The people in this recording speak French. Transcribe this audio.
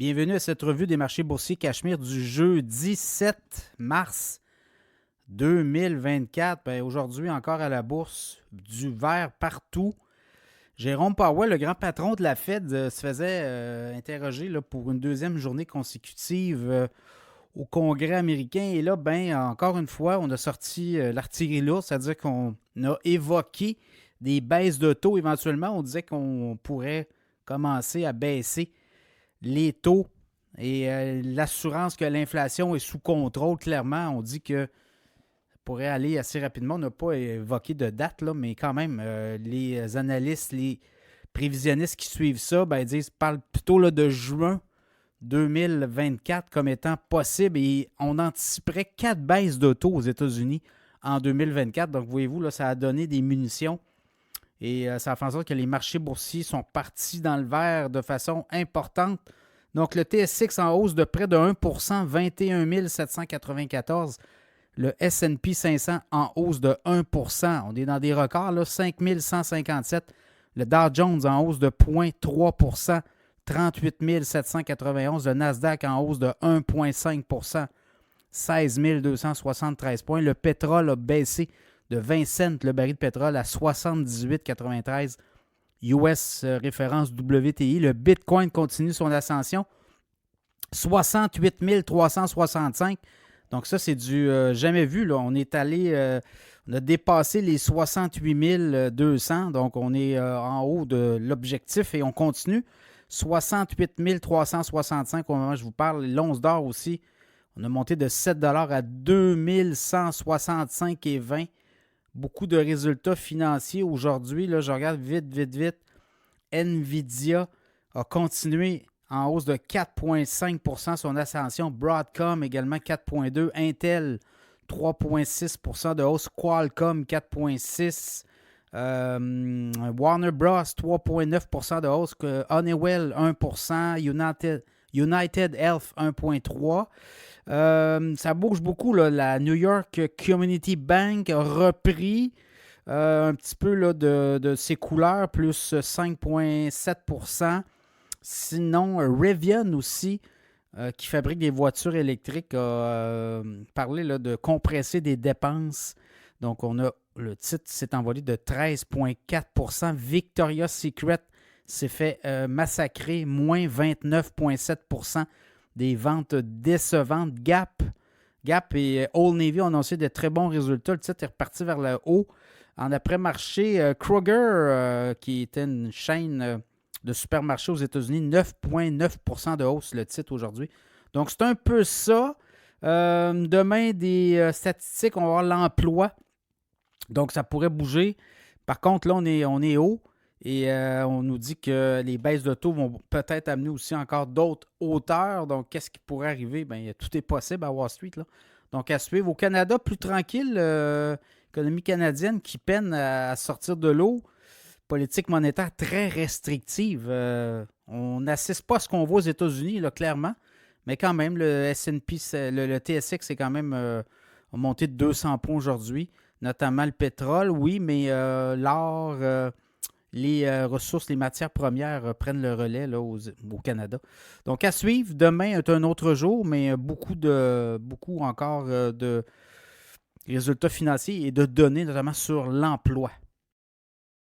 Bienvenue à cette revue des marchés boursiers Cachemire du jeudi 7 mars 2024. Aujourd'hui, encore à la bourse, du vert partout. Jérôme Powell, le grand patron de la Fed, se faisait interroger là, pour une deuxième journée consécutive au Congrès américain. Et là, encore une fois, on a sorti l'artillerie lourde, c'est-à-dire qu'on a évoqué des baisses de taux. Éventuellement, on disait qu'on pourrait commencer à baisser les taux et l'assurance que l'inflation est sous contrôle. Clairement, on dit que ça pourrait aller assez rapidement. On n'a pas évoqué de date, là, mais quand même, les analystes, les prévisionnistes qui suivent ça, parlent plutôt là, de juin 2024 comme étant possible et on anticiperait 4 baisses de taux aux États-Unis en 2024. Donc, voyez-vous, là, ça a donné des munitions et ça a fait en sorte que les marchés boursiers sont partis dans le vert de façon importante. Donc, le TSX en hausse de près de 1%, 21 794. Le S&P 500 en hausse de 1%. On est dans des records, là, 5 157. Le Dow Jones en hausse de 0,3%, 38 791. Le Nasdaq en hausse de 1,5%, 16 273 points. Le pétrole a baissé de 20 cents le baril de pétrole à 78,93 US référence WTI. Le Bitcoin continue son ascension. 68 365. Donc ça, c'est du jamais vu. Là. On est allé, on a dépassé les 68 200. Donc on est en haut de l'objectif et on continue. 68 365 au moment où je vous parle. L'once d'or aussi, on a monté de 7 à 2165,20. Beaucoup de résultats financiers aujourd'hui. Là, je regarde vite. Nvidia a continué en hausse de 4,5 % son ascension. Broadcom également 4,2 %. Intel 3,6 % de hausse. Qualcomm 4,6 %. Warner Bros 3,9 % de hausse. Honeywell 1 %. United Health 1,3 %. Ça bouge beaucoup. Là. La New York Community Bank a repris un petit peu là, de ses couleurs, plus 5,7 %. Sinon, Rivian aussi, qui fabrique des voitures électriques, a parlé là, de compresser des dépenses. Donc, le titre s'est envolé de 13,4 %. Victoria's Secret s'est fait massacrer, moins 29,7 % des ventes décevantes. Gap et Old Navy ont annoncé de très bons résultats. Le titre est reparti vers le haut. En après-marché, Kroger, qui était une chaîne de supermarchés aux États-Unis, 9,9 % de hausse le titre aujourd'hui. Donc, c'est un peu ça. Demain, des statistiques, on va voir l'emploi. Donc, ça pourrait bouger. Par contre, là, on est haut et on nous dit que les baisses de taux vont peut-être amener aussi encore d'autres hauteurs. Donc, qu'est-ce qui pourrait arriver? Tout est possible à Wall Street, là. Donc, à suivre. Au Canada, plus tranquille, économie canadienne qui peine à sortir de l'eau. Politique monétaire très restrictive. On n'assiste pas à ce qu'on voit aux États-Unis, là, clairement. Mais quand même, le S&P, le TSX, c'est quand même monté de 200 points aujourd'hui. Notamment le pétrole, oui, mais l'or, les ressources, les matières premières prennent le relais là, au Canada. Donc, à suivre. Demain est un autre jour, mais beaucoup encore de résultats financiers et de données, notamment sur l'emploi.